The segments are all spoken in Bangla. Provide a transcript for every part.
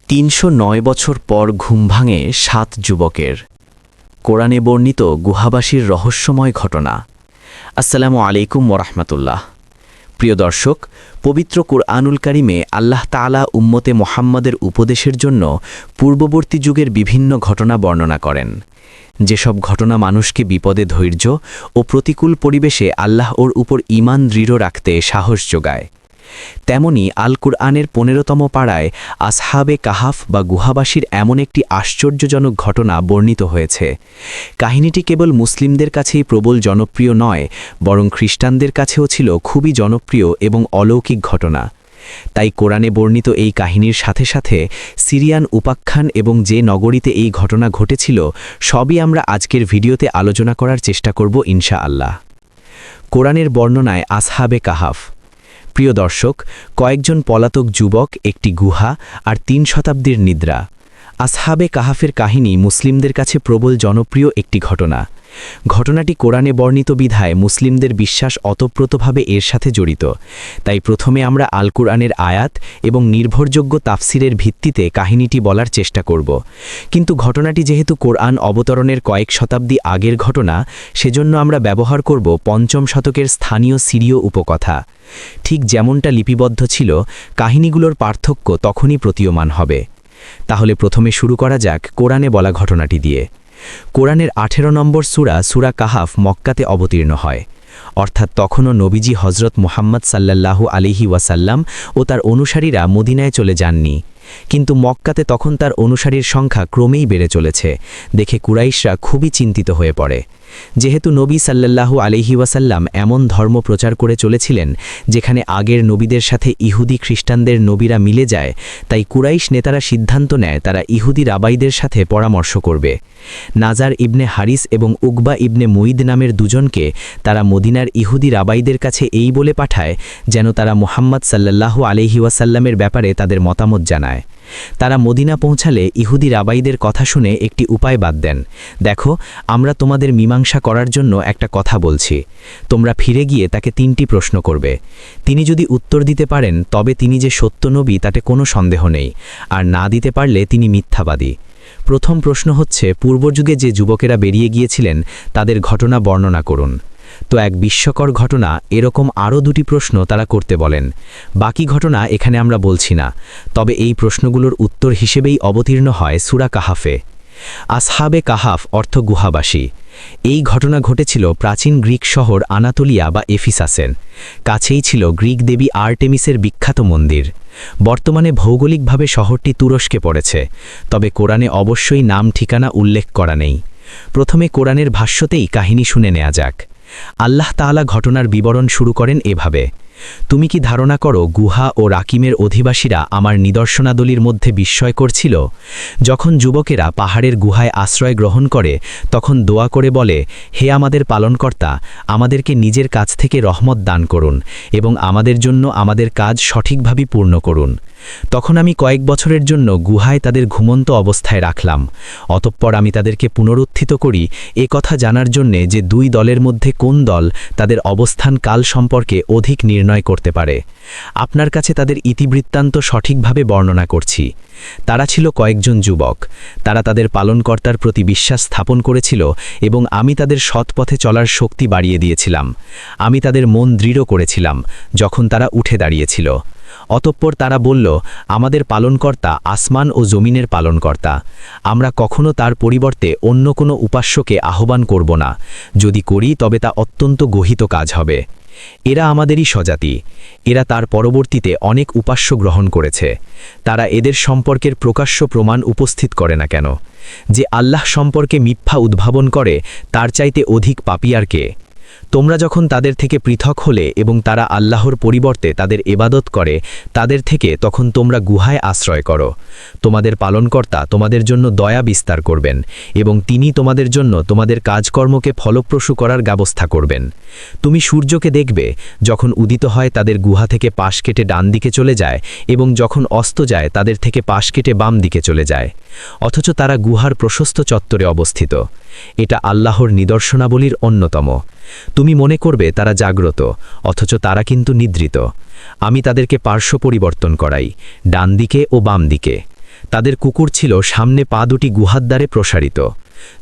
৩০৯ বছর পর ঘুম ভাঙে ৭ যুবকের। কোরআনে বর্ণিত গুহাবাসীর রহস্যময় ঘটনা। আসসালামু আলাইকুম ওরহমতুল্লাহ। প্রিয় দর্শক, পবিত্র কুরআনুল কারিমে আল্লাহ তাআলা উম্মতে মুহাম্মাদের উপদেশের জন্য পূর্ববর্তী যুগের বিভিন্ন ঘটনা বর্ণনা করেন। যেসব ঘটনা মানুষকে বিপদে ধৈর্য ও প্রতিকূল পরিবেশে আল্লাহর উপর ঈমান দৃঢ় রাখতে সাহস যোগায়। তেমনি আল কুরআনের ১৫তম পাড়ায় আসহাবে কাহাফ বা গুহাবাসীর এমন একটি আশ্চর্যজনক ঘটনা বর্ণিত হয়েছে। কাহিনীটি কেবল মুসলিমদের কাছেই প্রবল জনপ্রিয় নয়, বরং খ্রিস্টানদের কাছেও ছিল খুবই জনপ্রিয় এবং অলৌকিক ঘটনা। তাই কোরআনে বর্ণিত এই কাহিনীর সাথে সাথে সিরিয়ান উপাখ্যান এবং যে নগরীতে এই ঘটনা ঘটেছিল সবই আমরা আজকের ভিডিওতে আলোচনা করার চেষ্টা করব ইনশাআল্লাহ। কোরআনের বর্ণনায় আসহাবে কাহাফ। প্রিয় দর্শক, কয়েকজন পলাতক যুবক, একটি গুহা আর ৩ শতাব্দীর নিদ্রা। আসহাবে কাহাফের কাহিনী মুসলিমদের কাছে প্রবল জনপ্রিয় একটি ঘটনা। ঘটনাটি কোরআনে বর্ণিত বিধায় মুসলিমদের বিশ্বাস ওতপ্রোতভাবে এর সাথে জড়িত। তাই প্রথমে আমরা আল কুরআনের আয়াত এবং নির্ভরযোগ্য তাফসিরের ভিত্তিতে কাহিনীটি বলার চেষ্টা করব। কিন্তু ঘটনাটি যেহেতু কোরআন অবতরণের কয়েক শতাব্দী আগের ঘটনা, সেজন্য আমরা ব্যবহার করব ৫ম শতকের স্থানীয় সিরীয় উপকথা। ঠিক যেমনটা লিপিবদ্ধ ছিল, কাহিনীগুলোর পার্থক্য তখনই প্রতীয়মান হবে। তাহলে প্রথমে শুরু করা যাক কোরআনে বলা ঘটনাটি দিয়ে। কোরআনের ১৮ নম্বর সূরা কাহাফ মক্কাতে অবতীর্ণ হয়, অর্থাৎ তখনও নবীজি হজরত মুহাম্মদ সাল্লাল্লাহু আলাইহি ওয়াসাল্লাম ও তার অনুসারীরা মদিনায় চলে যাননি। কিন্তু মক্কাতে তখন তার অনুসারীর সংখ্যা ক্রমেই বেড়ে চলেছে দেখে কুরাইশরা খুবই চিন্তিত হয়ে পড়ে। যেহেতু নবী সাল্লাল্লাহু আলাইহি ওয়াসাল্লাম এমন ধর্ম প্রচার করে চলেছিলেন যেখানে আগের নবীদের সাথে ইহুদি খ্রিস্টানদের নবীরা মিলে যায়, তাই কুরাইশ নেতারা সিদ্ধান্ত নেয় তারা ইহুদি রাবাইদের সাথে পরামর্শ করবে। নাজার ইবনে হারিস এবং উকবা ইবনে মুঈদ নামের দুজনকে তারা মদিনার ইহুদি রাবাইদের কাছে এই বলে পাঠায় যেন তারা মুহাম্মদ সাল্লাল্লাহু আলাইহি ওয়াসাল্লামের ব্যাপারে তাদের মতামত জানায়। তারা মদিনা পৌঁছালে ইহুদি রাবাইদের কথা শুনে একটি উপায় বাদ দেন। দেখো, আমরা তোমাদের মীমাংসা করার জন্য একটা কথা বলছি। তোমরা ফিরে গিয়ে তাকে 3টি প্রশ্ন করবে। তিনি যদি উত্তর দিতে পারেন তবে তিনি যে সত্য নবী তাতে কোনো সন্দেহ নেই, আর না দিতে পারলে তিনি মিথ্যাবাদী। প্রথম প্রশ্ন হচ্ছে, পূর্বযুগে যে যুবকেরা বেরিয়ে গিয়েছিলেন তাদের ঘটনা বর্ণনা করুন। তো এক বিস্ময়কর ঘটনা, এরকম আরও 2টি প্রশ্ন তারা করতে বলেন। বাকি ঘটনা এখানে আমরা বলছি না, তবে এই প্রশ্নগুলোর উত্তর হিসেবেই অবতীর্ণ হয় সূরা কাহাফে। আসহাবে কাহাফ অর্থ গুহাবাসী। এই ঘটনা ঘটেছিল প্রাচীন গ্রিক শহর আনাতোলিয়া বা এফিসাসের কাছেই ছিল গ্রিক দেবী আর্টেমিসের বিখ্যাত মন্দির। বর্তমানে ভৌগোলিকভাবে শহরটি তুরস্কে পড়েছে, তবে কোরআনে অবশ্যই নাম ঠিকানা উল্লেখ করা নেই। প্রথমে কোরআনের ভাষ্যতেই কাহিনী শুনে নেওয়া যাক। আল্লাহ তাআলা ঘটনার বিবরণ শুরু করেন এভাবে: তুমি কি ধারণা করো গুহা ও রাকিমের অধিবাসীরা আমার নিদর্শনাদলির মধ্যে বিস্ময় করছিল? যখন যুবকেরা পাহাড়ের গুহায় আশ্রয় গ্রহণ করে তখন দোয়া করে বলে, হে আমাদের পালনকর্তা, আমাদেরকে নিজের কাছ থেকে রহমত দান করুন এবং আমাদের জন্য আমাদের কাজ সঠিকভাবে পূর্ণ করুন। তখন আমি কয়েক বছরের জন্য গুহায় তাদের ঘুমন্ত অবস্থায় রাখলাম। অতঃপর আমি তাদেরকে পুনরুত্থিত করি এ কথা জানার জন্যে যে 2 দলের মধ্যে কোন দল তাদের অবস্থান কাল সম্পর্কে অধিক নির্ণয় করতে পারে। আপনার কাছে তাদের ইতিবৃত্তান্ত সঠিকভাবে বর্ণনা করছি। তারা ছিল কয়েকজন যুবক। তারা তাদের পালনকর্তার প্রতি বিশ্বাস স্থাপন করেছিল এবং আমি তাদের সৎ পথে চলার শক্তি বাড়িয়ে দিয়েছিলাম। আমি তাদের মন দৃঢ় করেছিলাম যখন তারা উঠে দাঁড়িয়েছিল। অতঃপর তারা বলল, আমাদের পালনকর্তা আসমান ও জমিনের পালনকর্তা। আমরা কখনো তার পরিবর্তে অন্য কোনো উপাস্যকে আহ্বান করব না। যদি করি তবে তা অত্যন্ত গহিত কাজ হবে। এরা আমাদেরই স্বজাতি। এরা তার পরবর্তীতে অনেক উপাস্য গ্রহণ করেছে। তারা এদের সম্পর্কের প্রকাশ্য প্রমাণ উপস্থিত করে না কেন? যে আল্লাহ সম্পর্কে মিথ্যা উদ্ভাবন করে তার চাইতে অধিক পাপী আর কে? তোমরা যখন তাদের থেকে পৃথক হলে এবং তারা আল্লাহর পরিবর্তে তাদের ইবাদত করে তাদের থেকে, তখন তোমরা গুহায় আশ্রয় করো। তোমাদের পালনকর্তা তোমাদের জন্য দয়া বিস্তার করবেন এবং তিনি তোমাদের জন্য তোমাদের কাজকর্মকে ফলপ্রসূ করার ব্যবস্থা করবেন। তুমি সূর্যকে দেখবে যখন উদিত হয় তাদের গুহা থেকে পাশ কেটে ডান দিকে চলে যায় এবং যখন অস্ত যায় তাদের থেকে পাশ কেটে বাম দিকে চলে যায়, অথচ তারা গুহার প্রশস্ত চত্বরে অবস্থিত। এটা আল্লাহর নিদর্শনাবলীর অন্যতম। তুমি মনে করবে তারা জাগ্রত, অথচ তারা কিন্তু নিদ্রিত। আমি তাদেরকে পার্শ্ব পরিবর্তন করাই, ডান দিকে ও বাম দিকে। তাদের কুকুর ছিল সামনে পা দুটি গুহার দ্বারে প্রসারিত।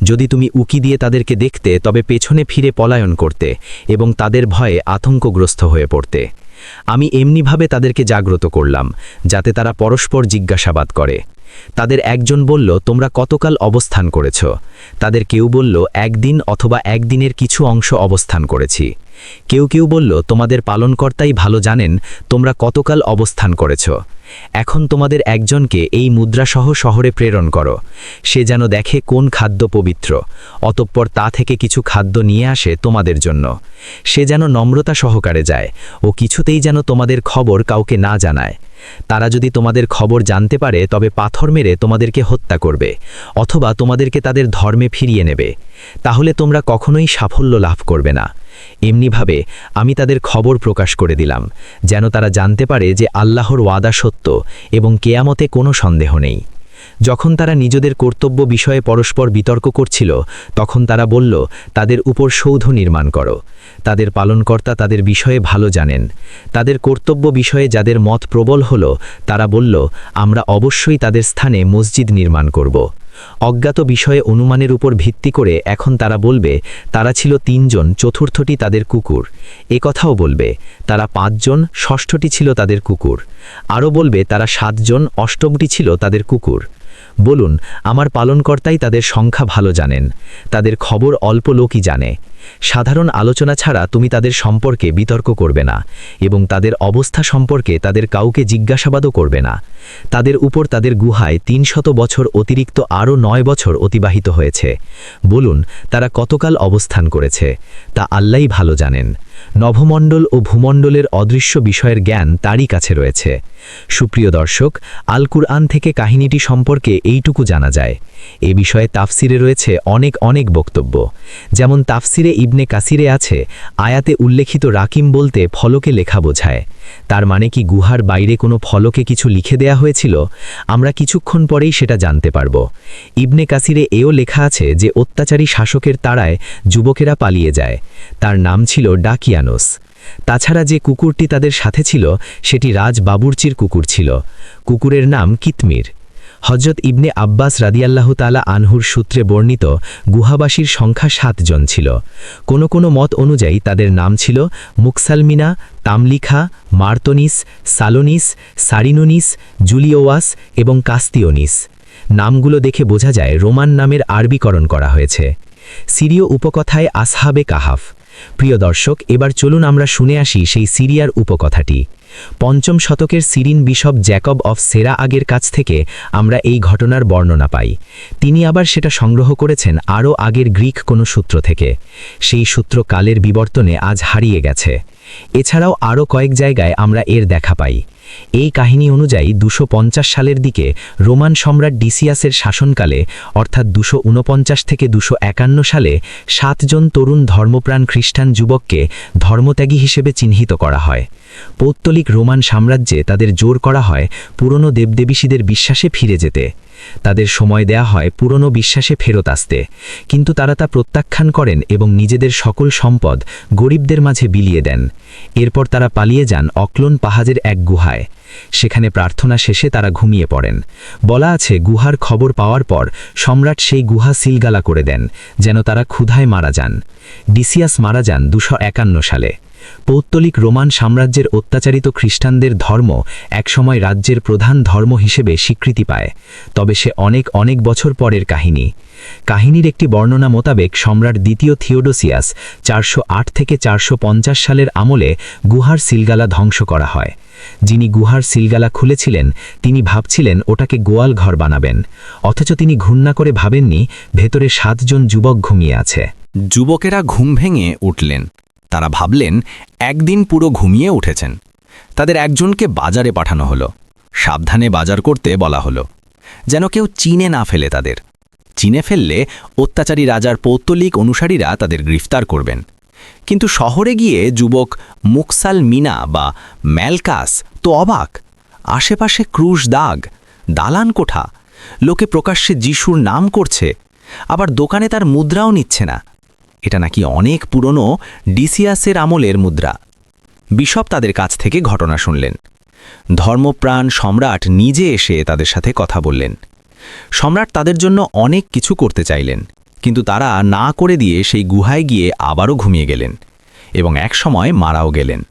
যদি তুমি উকি দিয়ে তাদেরকে দেখতে তবে পেছনে ফিরে পলায়ন করতে এবং তাদের ভয়ে আতঙ্কগ্রস্ত হয়ে পড়তে। আমি এমনিভাবে তাদেরকে জাগ্রত করলাম যাতে তারা পরস্পর জিজ্ঞাসাবাদ করে। তাদের একজন বলল, তোমরা কতকাল অবস্থান করেছ? তাদের কেউ বলল, একদিন অথবা একদিনের কিছু অংশ অবস্থান করেছি। কেউ কেউ বলল, তোমাদের পালনকর্তাই ভালো জানেন তোমরা কতকাল অবস্থান করেছ। এখন তোমাদের একজনকে এই মুদ্রাসহ শহরে প্রেরণ করো, সে যেন দেখে কোন খাদ্য পবিত্র, অতঃপর তা থেকে কিছু খাদ্য নিয়ে আসে তোমাদের জন্য। সে যেন নম্রতা সহকারে যায় ও কিছুতেই যেন তোমাদের খবর কাউকে না জানায়। তারা যদি তোমাদের খবর জানতে পারে তবে পাথর মেরে তোমাদেরকে হত্যা করবে অথবা তোমাদেরকে তাদের ধর্মে ফিরিয়ে নেবে। তাহলে তোমরা কখনোই সাফল্য লাভ করবে না। এমনিভাবে আমি তাদের খবর প্রকাশ করে দিলাম যেন তারা জানতে পারে যে আল্লাহর ওয়াদা সত্য এবং কেয়ামতে কোনো সন্দেহ নেই। যখন তারা নিজেদের কর্তব্য বিষয়ে পরস্পর বিতর্ক করছিল তখন তারা বলল, তাদের উপর সৌধ নির্মাণ করো। তাদের পালনকর্তা তাদের বিষয়ে ভালো জানেন। তাদের কর্তব্য বিষয়ে যাদের মত প্রবল হল তারা বলল, আমরা অবশ্যই তাদের স্থানে মসজিদ নির্মাণ করব। অজ্ঞাত বিষয়ে অনুমানের উপর ভিত্তি করে এখন তারা বলবে, তারা ছিল 3 জন, চতুর্থটি তাদের কুকুর। কথাও বলবে তারা 5 জন, ষষ্ঠটি ছিল তাদের কুকুর। আরও বলবে তারা 7 জন, অষ্টমটি ছিল তাদের কুকুর। বলুন, আমার পালনকর্তাই তাদের সংখ্যা ভালো জানেন, তাদের খবর অল্প লোকই জানে। সাধারণ আলোচনা ছাড়া তুমি তাদের সম্পর্কে বিতর্ক করবে না এবং তাদের অবস্থা সম্পর্কে তাদের কাউকে জিজ্ঞাসাবাদও করবে না। তাদের উপর তাদের গুহায় 300 বছর অতিরিক্ত আরও 9 বছর অতিবাহিত হয়েছে। বলুন, তারা কতকাল অবস্থান করেছে তা আল্লাহই ভালো জানেন। নভমণ্ডল ও ভূমণ্ডলের অদৃশ্য বিষয়ের জ্ঞান তারই কাছে রয়েছে। সুপ্রিয় দর্শক, আল কুরআন থেকে কাহিনীটি সম্পর্কে এইটুকু জানা যায়। এ বিষয়ে তাফসিরে রয়েছে অনেক বক্তব্য। যেমন তাফসিরে ইবনে কাসিরে আছে, আয়াতে উল্লেখিত রাকিম বলতে ফলকে লেখা বোঝায়। তার মানে কি গুহার বাইরে কোনো ফলকে কিছু লিখে দেয়া হয়েছিল? আমরা কিছুক্ষণ পরেই সেটা জানতে পারব। ইবনে কাসিরে এও লেখা আছে যে অত্যাচারী শাসকের তাড়ায় যুবকেরা পালিয়ে যায়। তার নাম ছিল ডাকিয়ানোস। তাছাড়া যে কুকুরটি তাদের সাথে ছিল সেটি রাজ বাবুর্চির কুকুর ছিল। কুকুরের নাম কিতমির। হযরত ইবনে আব্বাস রাদিয়াল্লাহু তাআলা আনহুর সূত্রে বর্ণিত গুহাবাসীর সংখ্যা 7 জন ছিল। কোনো মত অনুযায়ী তাদের নাম ছিল মুকসালমিনা, তামলিখা, মার্তনিস, সালোনিস, সারিনোনিস, জুলিওয়াস এবং কাস্তিওনিস। নামগুলো দেখে বোঝা যায় রোমান নামের আরবিকরণ করা হয়েছে। সিরীয় উপকথায় আসহাবে কাহাফ। প্রিয় দর্শক, এবার চলুন আমরা শুনে আসি সেই সিরিয়ার উপকথাটি। 5ম শতকের সিরিন বিশপ জ্যাকব অফ সেরা আগের কাছ থেকে আমরা এই ঘটনার বর্ণনা পাই। তিনি আবার সেটা সংগ্রহ করেছেন আরও আগের গ্রিক কোনো সূত্র থেকে। সেই সূত্র কালের বিবর্তনে আজ হারিয়ে গেছে। এছাড়াও আরও কয়েক জায়গায় আমরা এর দেখা পাই। এই কাহিনী অনুযায়ী 250 সালের দিকে রোমান সম্রাট ডিসিয়াসের শাসনকালে অর্থাৎ 249 থেকে 251 সালে 7 জন তরুণ ধর্মপ্রাণ খ্রিস্টান যুবককে ধর্মত্যাগী হিসেবে চিহ্নিত করা হয়। পৌত্তলিক রোমান সাম্রাজ্যে তাদের জোর করা হয় পুরনো দেবদেবীশীদের বিশ্বাসে ফিরে যেতে। তাদের সময় দেয়া হয় পুরনো বিশ্বাসে ফেরত আসতে, কিন্তু তারা তা প্রত্যাখ্যান করেন এবং নিজেদের সকল সম্পদ গরিবদের মাঝে বিলিয়ে দেন। এরপর তারা পালিয়ে যান অক্লোন পাহাড়ের এক গুহায়। সেখানে প্রার্থনা শেষে তারা ঘুমিয়ে পড়েন। বলা আছে গুহার খবর পাওয়ার পর সম্রাট সেই গুহা সিলগালা করে দেন যেন তারা ক্ষুধায় মারা যান। ডিসিয়াস মারা যান 251 সালে। পৌত্তলিক রোমান সাম্রাজ্যের অত্যাচারিত খ্রিস্টানদের ধর্ম একসময় রাজ্যের প্রধান ধর্ম হিসেবে স্বীকৃতি পায়, তবে সে অনেক বছর পরের কাহিনী। কাহিনীর একটি বর্ণনা মোতাবেক সম্রাট দ্বিতীয় থিওডোসিয়াস 408 থেকে 450 সালের আমলে গুহার সিলগালা ধ্বংস করা হয়। যিনি গুহার সিলগালা খুলেছিলেন তিনি ভাবছিলেন ওটাকে গোয়াল ঘর বানাবেন, অথচ তিনি ঘুণনা করে ভাবেননি ভেতরে 7 জন যুবক ঘুমিয়ে আছে। যুবকেরা ঘুম ভেঙে উঠলেন। তারা ভাবলেন একদিন পুরো ঘুমিয়ে উঠেছেন। তাদের একজনকে বাজারে পাঠানো হলো। সাবধানে বাজার করতে বলা হলো, যেন কেউ চিনে না ফেলে তাদের। চিনে ফেললে অত্যাচারী রাজার পৌত্তলিক অনুসারীরা তাদের গ্রেফতার করবেন। কিন্তু শহরে গিয়ে যুবক মুকসাল মিনা বা ম্যালকাস তো অবাক। আশেপাশে ক্রুশ দাগ, দালান কোঠা, লোকে প্রকাশ্যে যিশুর নাম করছে, আবার দোকানে তার মুদ্রাও নিচ্ছে না। এটা নাকি অনেক পুরনো ডিসিয়াসের আমলের মুদ্রা। বিশপ তাদের কাছ থেকে ঘটনা শুনলেন। ধর্মপ্রাণ সম্রাট নিজে এসে তাদের সাথে কথা বললেন। সম্রাট তাদের জন্য অনেক কিছু করতে চাইলেন, কিন্তু তারা না করে দিয়ে সেই গুহায় গিয়ে আবারও ঘুমিয়ে গেলেন এবং একসময় মারাও গেলেন।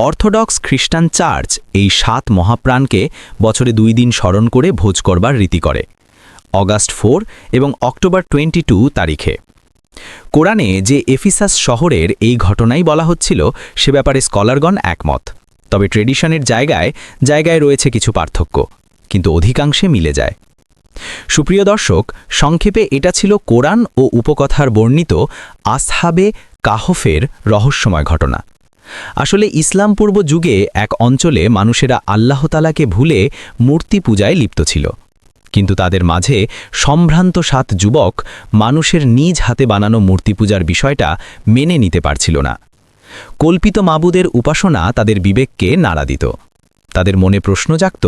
অর্থোডক্স খ্রিস্টান চার্চ এই 7 মহাপ্রাণকে বছরে 2 দিন স্মরণ করে ভোজ করবার রীতি করে, অগাস্ট 4 এবং অক্টোবর 22 তারিখে। কোরআনে যে এফিসাস শহরের এই ঘটনাই বলা হচ্ছিল সে ব্যাপারে স্কলারগণ একমত, তবে ট্রেডিশনের জায়গায় জায়গায় রয়েছে কিছু পার্থক্য, কিন্তু অধিকাংশে মিলে যায়। সুপ্রিয় দর্শক, সংক্ষেপে এটা ছিল কোরআন ও উপকথার বর্ণিত আসহাবে কাহফের রহস্যময় ঘটনা। আসলে ইসলাম পূর্ব যুগে এক অঞ্চলে মানুষেরা আল্লাহ তাআলাকে ভুলে মূর্তি পূজায় লিপ্ত ছিল, কিন্তু তাদের মাঝে সম্ভ্রান্ত 7 যুবক মানুষের নিজ হাতে বানানো মূর্তি পূজার বিষয়টা মেনে নিতে পারছিল না। কল্পিত মাবুদের উপাসনা তাদের বিবেককে নাড়া দিত। তাদের মনে প্রশ্ন জাগত,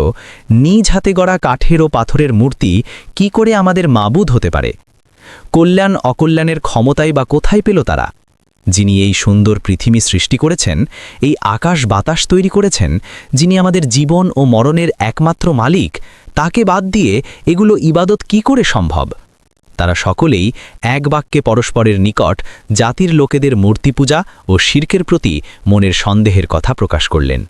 নিজ হাতে গড়া কাঠের ও পাথরের মূর্তি কি করে আমাদের মাবুদ হতে পারে? কল্যাণ অকল্যাণের ক্ষমতাই বা কোথায় পেল তারা? যিনি এই সুন্দর পৃথিবী সৃষ্টি করেছেন, এই আকাশ বাতাস তৈরি করেছেন, যিনি আমাদের জীবন ও মরণের একমাত্র মালিক, তাকে বাদ দিয়ে এগুলো ইবাদত কি করে সম্ভব? তারা সকলেই এক বাক্যে পরস্পরের নিকট জাতির লোকেদের মূর্তি পূজা ও শিরকের প্রতি মনের সন্দেহের কথা প্রকাশ করলেন।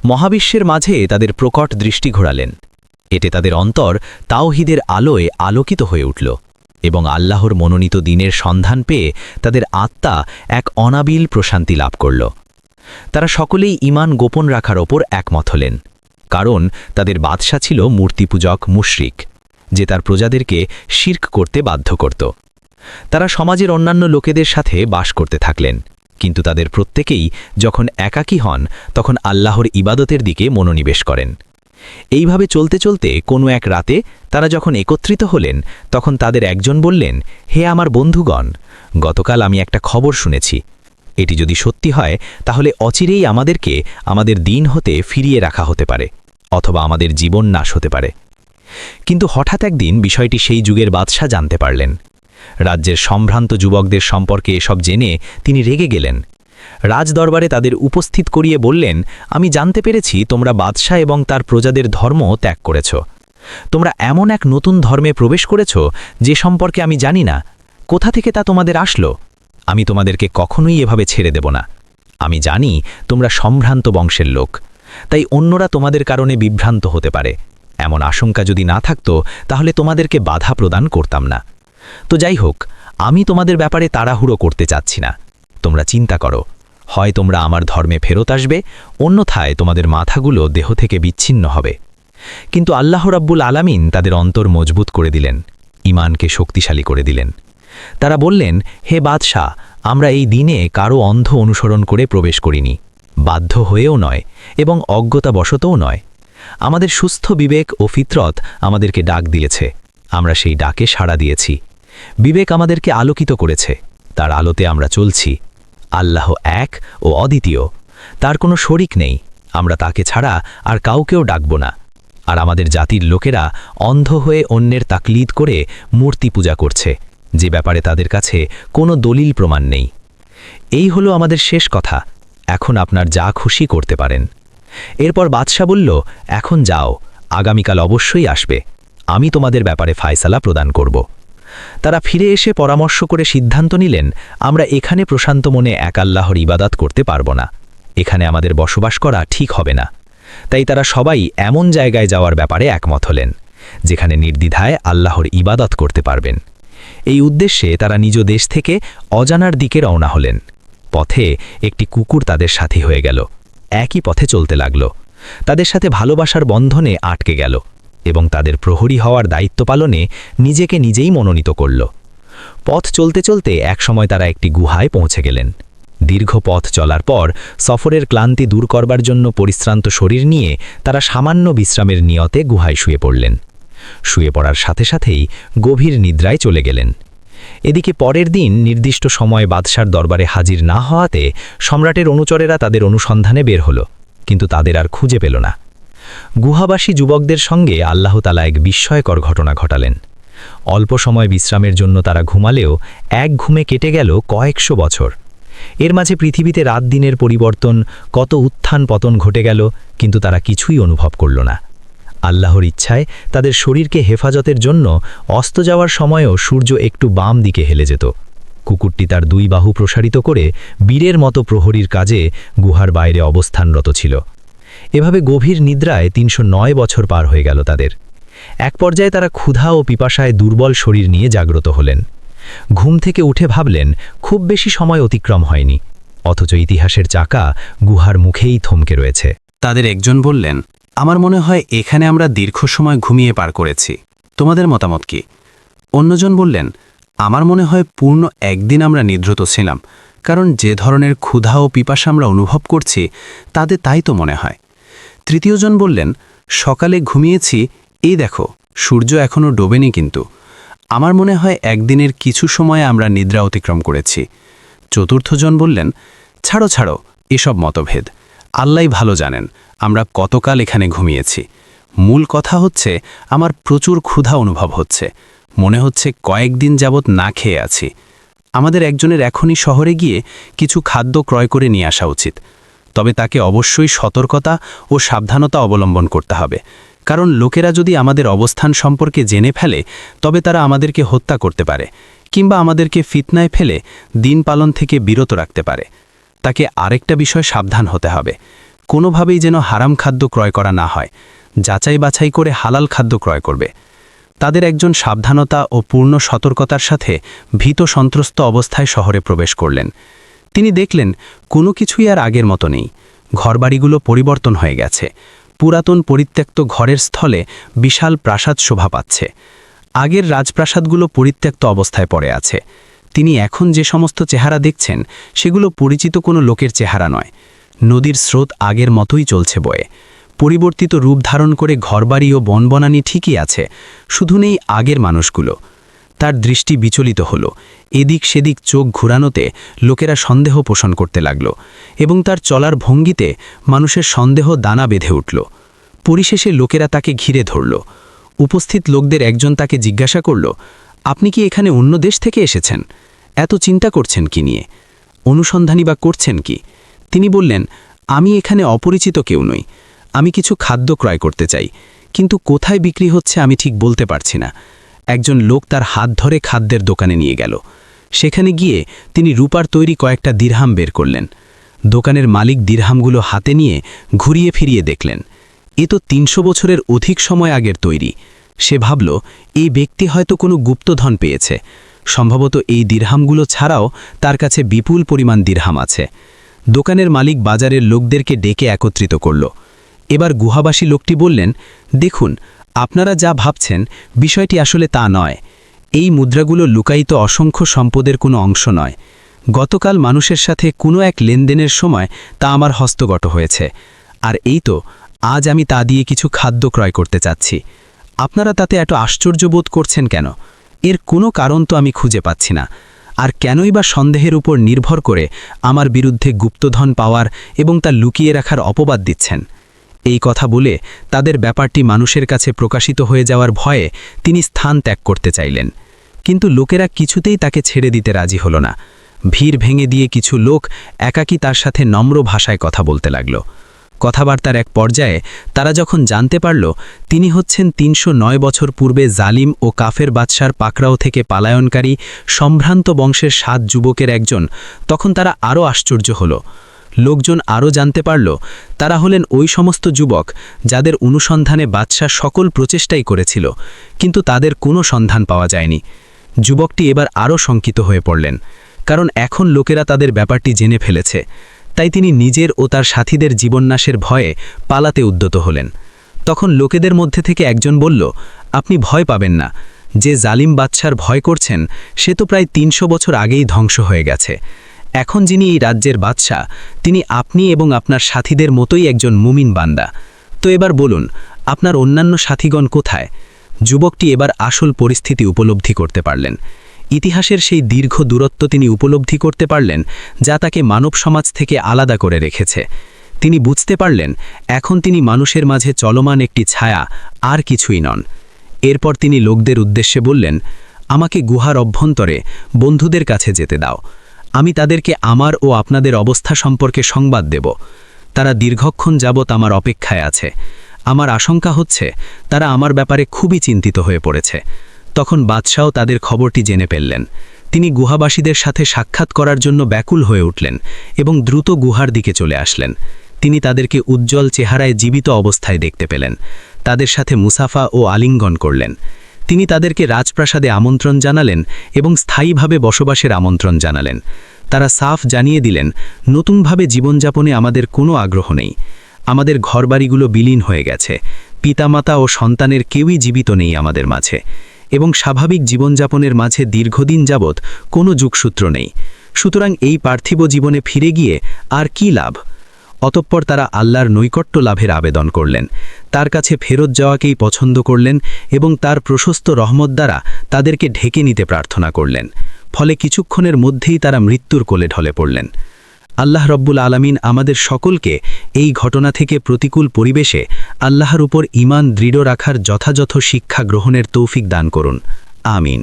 মহাবিশ্বের মাঝে তাদের প্রকট দৃষ্টি ঘোরালেন। এতে তাদের অন্তর তাওহীদের আলোয় আলোকিত হয়ে উঠল এবং আল্লাহর মনোনীত দিনের সন্ধান পেয়ে তাদের আত্মা এক অনাবিল প্রশান্তি লাভ করল। তারা সকলেই ঈমান গোপন রাখার ওপর একমত হলেন, কারণ তাদের বাদশা ছিল মূর্তিপূজক মুশরিক, যে তার প্রজাদেরকে শিরক করতে বাধ্য করত। তারা সমাজের অন্যান্য লোকেদের সাথে বাস করতে থাকলেন, কিন্তু তাদের প্রত্যেকেই যখন একাকী হন তখন আল্লাহর ইবাদতের দিকে মনোনিবেশ করেন। এইভাবে চলতে চলতে কোনো এক রাতে তারা যখন একত্রিত হলেন তখন তাদের একজন বললেন, হে আমার বন্ধুগণ, গতকাল আমি একটা খবর শুনেছি। এটি যদি সত্যি হয় তাহলে অচিরেই আমাদেরকে আমাদের দিন হতে ফিরিয়ে রাখা হতে পারে, অথবা আমাদের জীবন নাশ হতে পারে। কিন্তু হঠাৎ একদিন বিষয়টি সেই যুগের বাদশা জানতে পারলেন। রাজ্যের সম্ভ্রান্ত যুবকদের সম্পর্কে এসব জেনে তিনি রেগে গেলেন। রাজদরবারে তাদের উপস্থিত করিয়ে বললেন, আমি জানতে পেরেছি তোমরা বাদশা এবং তার প্রজাদের ধর্ম ত্যাগ করেছ। তোমরা এমন এক নতুন ধর্মে প্রবেশ করেছ যে সম্পর্কে আমি জানি না। কোথা থেকে তা তোমাদের আসলো? আমি তোমাদেরকে কখনোই এভাবে ছেড়ে দেব না। আমি জানি তোমরা সম্ভ্রান্ত বংশের লোক, তাই অন্যরা তোমাদের কারণে বিভ্রান্ত হতে পারে। এমন আশঙ্কা যদি না থাকতো তাহলে তোমাদেরকে বাধা প্রদান করতাম না। তো যাই হোক, আমি তোমাদের ব্যাপারে তাড়াহুড়ো করতে চাচ্ছি না। তোমরা চিন্তা করো, হয় তোমরা আমার ধর্মে ফেরত আসবে, অন্যথায় তোমাদের মাথাগুলো দেহ থেকে বিচ্ছিন্ন হবে। কিন্তু আল্লাহ রাব্বুল আলামিন তাদের অন্তর মজবুত করে দিলেন, ঈমানকে শক্তিশালী করে দিলেন। তারা বললেন, হে বাদশাহ, আমরা এই দিনে কারো অন্ধ অনুসরণ করে প্রবেশ করিনি, বাধ্য হয়েও নয় এবং অজ্ঞতাবশতও নয়। আমাদের সুস্থ বিবেক ও ফিতরত আমাদেরকে ডাক দিয়েছে, আমরা সেই ডাকে সাড়া দিয়েছি। বিবেক আমাদেরকে আলোকিত করেছে, তার আলোতে আমরা চলছি। আল্লাহ এক ও অদ্বিতীয়, তার কোনো শরিক নেই, আমরা তাকে ছাড়া আর কাউকেও ডাকব না। আর আমাদের জাতির লোকেরা অন্ধ হয়ে অন্যের তাকলিদ করে মূর্তি পূজা করছে, যে ব্যাপারে তাদের কাছে কোনো দলিল প্রমাণ নেই। এই হলো আমাদের শেষ কথা, এখন আপনার যা খুশি করতে পারেন। এরপর বাদশা বলল, এখন যাও, আগামীকাল অবশ্যই আসবে, আমি তোমাদের ব্যাপারে ফায়সালা প্রদান করব। তারা ফিরে এসে পরামর্শ করে সিদ্ধান্ত নিলেন, আমরা এখানে প্রশান্ত মনে এক আল্লাহর ইবাদত করতে পারব না, এখানে আমাদের বসবাস করা ঠিক হবে না। তাই তারা সবাই এমন জায়গায় যাওয়ার ব্যাপারে একমত হলেন, যেখানে নির্দ্বিধায় আল্লাহর ইবাদত করতে পারবেন। এই উদ্দেশ্যে তারা নিজ দেশ থেকে অজানার দিকে রওনা হলেন। পথে একটি কুকুর তাদের সাথী হয়ে গেল, একই পথে চলতে লাগল, তাদের সাথে ভালোবাসার বন্ধনে আটকে গেল এবং তাদের প্রহরী হওয়ার দায়িত্ব পালনে নিজেকে নিজেই মনোনীত করল। পথ চলতে চলতে একসময় তারা একটি গুহায় পৌঁছে গেলেন। দীর্ঘ পথ চলার পর সফরের ক্লান্তি দূর করবার জন্য পরিশ্রান্ত শরীর নিয়ে তারা সামান্য বিশ্রামের নিয়তে গুহায় শুয়ে পড়লেন। শুয়ে পড়ার সাথে সাথেই গভীর নিদ্রায় চলে গেলেন। এদিকে পরের দিন নির্দিষ্ট সময়ে বাদশার দরবারে হাজির না হওয়াতে সম্রাটের অনুচরেরা তাদের অনুসন্ধানে বের হল, কিন্তু তাদের আর খুঁজে পেল না। গুহাবাসী যুবকদের সঙ্গে আল্লাহ তাআলা এক বিস্ময়কর ঘটনা ঘটালেন। অল্প সময় বিশ্রামের জন্য তারা ঘুমালেও এক ঘুমে কেটে গেল কয়েকশো বছর। এর মাঝে পৃথিবীতে রাত দিনের পরিবর্তন, কত উত্থান পতন ঘটে গেল, কিন্তু তারা কিছুই অনুভব করল না। আল্লাহর ইচ্ছায় তাদের শরীরকে হেফাজতের জন্য অস্ত যাওয়ার সময়ও সূর্য একটু বাম দিকে হেলে যেত। কুকুরটি তার 2 বাহু প্রসারিত করে বীরের মতো প্রহরীর কাজে গুহার বাইরে অবস্থানরত ছিল। এভাবে গভীর নিদ্রায় 309 বছর পার হয়ে গেল তাদের। এক পর্যায়ে তারা ক্ষুধা ও পিপাসায় দুর্বল শরীর নিয়ে জাগ্রত হলেন। ঘুম থেকে উঠে ভাবলেন খুব বেশি সময় অতিক্রম হয়নি, অথচ ইতিহাসের চাকা গুহার মুখেই থমকে রয়েছে। তাদের একজন বললেন, আমার মনে হয় এখানে আমরা দীর্ঘ সময় ঘুমিয়ে পার করেছি। তোমাদের মতামত কি? অন্যজন বললেন, আমার মনে হয় পূর্ণ একদিন আমরা নিদ্রিত ছিলাম, কারণ যে ধরনের ক্ষুধা ও পিপাসা আমরা অনুভব করছি তাতে তাই তো মনে হয়। তৃতীয়জন বললেন, সকালে ঘুমিয়েছি, এই দেখো সূর্য এখনও ডোবেনি, কিন্তু আমার মনে হয় একদিনের কিছু সময় আমরা নিদ্রা অতিক্রম করেছি। চতুর্থজন বললেন, ছাড়ো ছাড়ো এসব মতভেদ, আল্লাহই ভালো জানেন আমরা কতকাল এখানে ঘুমিয়েছি। মূল কথা হচ্ছে আমার প্রচুর ক্ষুধা অনুভব হচ্ছে, মনে হচ্ছে কয়েকদিন যাবৎ না খেয়ে আছি। আমাদের একজনের এখনই শহরে গিয়ে কিছু খাদ্য ক্রয় করে নিয়ে আসা উচিত, তবে তাকে অবশ্যই সতর্কতা ও সাবধানতা অবলম্বন করতে হবে, কারণ লোকেরা যদি আমাদের অবস্থান সম্পর্কে জেনে ফেলে তবে তারা আমাদেরকে হত্যা করতে পারে কিংবা আমাদেরকে ফিতনায় ফেলে দিন পালন থেকে বিরত রাখতে পারে। তাকে আরেকটা বিষয় সাবধান হতে হবে, কোনোভাবেই যেন হারাম খাদ্য ক্রয় করা না হয়, যাচাই বাছাই করে হালাল খাদ্য ক্রয় করবে। তাদের একজন সাবধানতা ও পূর্ণ সতর্কতার সাথে ভীত সন্ত্রস্ত অবস্থায় শহরে প্রবেশ করলেন। তিনি দেখলেন কোনো কিছুই আর আগের মতো নেই, ঘরবাড়িগুলো পরিবর্তন হয়ে গেছে। পুরাতন পরিত্যক্ত ঘরের স্থলে বিশাল প্রাসাদ শোভা পাচ্ছে। আগের রাজপ্রাসাদগুলো পরিত্যক্ত অবস্থায় পড়ে আছে। তিনি এখন যে সমস্ত চেহারা দেখছেন সেগুলো পরিচিত কোনো লোকের চেহারা নয়। নদীর স্রোত আগের মতোই চলছে বয়ে, পরিবর্তিত রূপ ধারণ করে ঘরবাড়ি ও বনবনানি ঠিকই আছে, শুধু নেই আগের মানুষগুলো। তার দৃষ্টি বিচলিত হলো, এদিক সেদিক চোখ ঘুরানোতে লোকেরা সন্দেহ পোষণ করতে লাগল এবং তার চলার ভঙ্গিতে মানুষের সন্দেহ দানা বেঁধে উঠল। পরিশেষে লোকেরা তাকে ঘিরে ধরল। উপস্থিত লোকদের একজন তাকে জিজ্ঞাসা করল, আপনি কি এখানে অন্য দেশ থেকে এসেছেন? এত চিন্তা করছেন কি নিয়ে? অনুসন্ধানী বা করছেন কি? তিনি বললেন, আমি এখানে অপরিচিত কেউ নই, আমি কিছু খাদ্য ক্রয় করতে চাই, কিন্তু কোথায় বিক্রি হচ্ছে আমি ঠিক বলতে পারছি না। একজন লোক তার হাত ধরে খাদ্যের দোকানে নিয়ে গেল। সেখানে গিয়ে তিনি রূপার তৈরি কয়েকটা দিরহাম বের করলেন। দোকানের মালিক দিরহামগুলো হাতে নিয়ে ঘুরিয়ে ফিরিয়ে দেখলেন, এ তো 300 বছরের অধিক সময় আগের তৈরি। সে ভাবল, এই ব্যক্তি হয়তো কোনো গুপ্তধন পেয়েছে, সম্ভবত এই দিরহামগুলো ছাড়াও তার কাছে বিপুল পরিমাণ দিরহাম আছে। দোকানের মালিক বাজারের লোকদেরকে ডেকে একত্রিত করল। এবার গুহাবাসী লোকটি বললেন, দেখুন, আপনারা যা ভাবছেন বিষয়টি আসলে তা নয়। এই মুদ্রাগুলো লুকায়িত অসংখ্য সম্পদের কোনো অংশ নয়। গতকাল মানুষের সাথে কোনো এক লেনদেনের সময় তা আমার হস্তগত হয়েছে, আর এই তো আজ আমি তা দিয়ে কিছু খাদ্য ক্রয় করতে চাচ্ছি। আপনারা তাতে এত আশ্চর্য বোধ করছেন কেন? এর কোনো কারণ তো আমি খুঁজে পাচ্ছি না। আর কেনই বা সন্দেহের উপর নির্ভর করে আমার বিরুদ্ধে গুপ্তধন পাওয়ার এবং তা লুকিয়ে রাখার অপবাদ দিচ্ছেন? এই কথা বলে তাদের ব্যাপারটি মানুষের কাছে প্রকাশিত হয়ে যাওয়ার ভয়ে তিনি স্থান ত্যাগ করতে চাইলেন, কিন্তু লোকেরা কিছুতেই তাকে ছেড়ে দিতে রাজি হল না। ভিড় ভেঙে দিয়ে কিছু লোক একাকী তার সাথে নম্র ভাষায় কথা বলতে লাগল। কথাবার্তার এক পর্যায়ে তারা যখন জানতে পারল তিনি হচ্ছেন 309 বছর পূর্বে জালিম ও কাফের বাদশার পাকড়াও থেকে পালায়নকারী সম্ভ্রান্ত বংশের 7 যুবকের একজন, তখন তারা আরও আশ্চর্য হল। লোকজন আরও জানতে পারল তারা হলেন ওই সমস্ত যুবক যাদের অনুসন্ধানে বাদশা সকল প্রচেষ্টাই করেছিল, কিন্তু তাদের কোনো সন্ধান পাওয়া যায়নি। যুবকটি এবার আরও শঙ্কিত হয়ে পড়লেন, কারণ এখন লোকেরা তাদের ব্যাপারটি জেনে ফেলেছে। তাই তিনি নিজের ও তার সাথীদের জীবননাশের ভয়ে পালাতে উদ্যত হলেন। তখন লোকেদের মধ্যে থেকে একজন বলল, আপনি ভয় পাবেন না, যে জালিম বাদশার ভয় করছেন সে তো প্রায় 300 বছর আগেই ধ্বংস হয়ে গেছে। এখন যিনি এই রাজ্যের বাদশা তিনি আপনি এবং আপনার সাথীদের মতোই একজন মুমিন বান্দা। তো এবার বলুন, আপনার অন্যান্য সাথীগণ কোথায়? যুবকটি এবার আসল পরিস্থিতি উপলব্ধি করতে পারলেন। ইতিহাসের সেই দীর্ঘ দূরত্ব তিনি উপলব্ধি করতে পারলেন যা তাকে মানব সমাজ থেকে আলাদা করে রেখেছে। তিনি বুঝতে পারলেন এখন তিনি মানুষের মাঝে চলমান একটি ছায়া, আর কিছুই নন। এরপর তিনি লোকদের উদ্দেশ্যে বললেন, আমাকে গুহার অভ্যন্তরে বন্ধুদের কাছে যেতে দাও। আমি তাদেরকে আমার ও আপনাদের অবস্থা সম্পর্কে সংবাদ দেব। তারা দীর্ঘক্ষণ যাবৎ আমার অপেক্ষায় আছে। আমার আশঙ্কা হচ্ছে তারা আমার ব্যাপারে খুবই চিন্তিত হয়ে পড়েছে। তখন বাদশাহ তাদের খবরটি জেনে ফেললেন। তিনি গুহাবাসীদের সাথে সাক্ষাৎ করার জন্য ব্যাকুল হয়ে উঠলেন এবং দ্রুত গুহার দিকে চলে আসলেন। তিনি তাদেরকে উজ্জ্বল চেহারায় জীবিত অবস্থায় দেখতে পেলেন। তাদের সাথে মুসাফা ও আলিঙ্গন করলেন। তিনি তাদেরকে রাজপ্রাসাদে আমন্ত্রণ জানালেন এবং স্থায়ীভাবে বসবাসের আমন্ত্রণ জানালেন। তারা সাফ জানিয়ে দিলেন, নতুনভাবে জীবনযাপনে আমাদের কোনো আগ্রহ নেই। আমাদের ঘরবাড়িগুলো বিলীন হয়ে গেছে। পিতামাতা ও সন্তানের কেউই জীবিত নেই আমাদের মাঝে, এবং স্বাভাবিক জীবনযাপনের মাঝে দীর্ঘদিন যাবৎ কোনো যোগসূত্র নেই। সুতরাং এই পার্থিব জীবনে ফিরে গিয়ে আর কি লাভ? অতঃপর তারা আল্লাহর নৈকট্য লাভের আবেদন করলেন, তার কাছে ফেরত যাওয়াকেই পছন্দ করলেন এবং তার প্রশস্ত রহমত দ্বারা তাদেরকে ঢেকে নিতে প্রার্থনা করলেন। ফলে কিছুক্ষণের মধ্যেই তারা মৃত্যুর কোলে ঢলে পড়লেন। আল্লাহ রব্বুল আলামিন আমাদের সকলকে এই ঘটনা থেকে প্রতিকূল পরিবেশে আল্লাহর উপর ঈমান দৃঢ় রাখার যথাযথ শিক্ষা গ্রহণের তৌফিক দান করুন। আমিন।